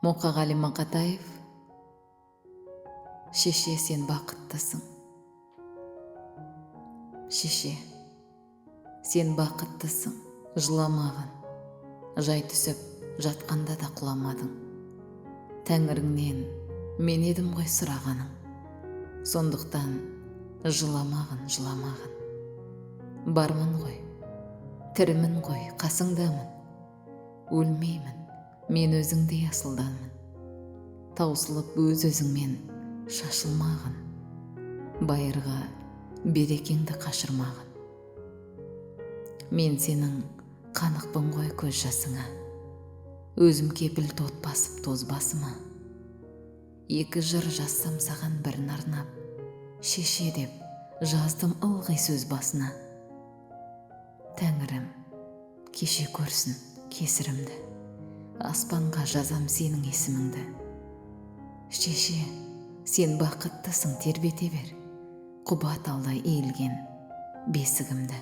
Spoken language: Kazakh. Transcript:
Мұқағали Мақатаев. Шеше, сен бақыттысың. Шеше, сен бақыттысың, жыламағын. Жай түсіп, жатқанда да құламадың. Тәңіріңнен мен едім ғой сұрағаның. Сондықтан жыламағын, жыламағын. Бармын ғой, тірімін ғой, қасыңдамын. Өлмеймін, мен өзіңдей асылданмын. Таусылып өз-өзіңмен шашылмағын. Байырға берекеңді қашырмағын. Мен сенің қанықпын ғой көз жасыңа. Өзім кепіл тот басып тоз басыма. Екі жыр жазсам саған бірін арнап, шеше деп жаздым ылғи сөз басына. Тәңірім, кеше көрсін кесірімді, аспанға жазам сенің есіміңді. Шеше, сен бақыттысың, тербете бер, құба талдай иілген бесігімді.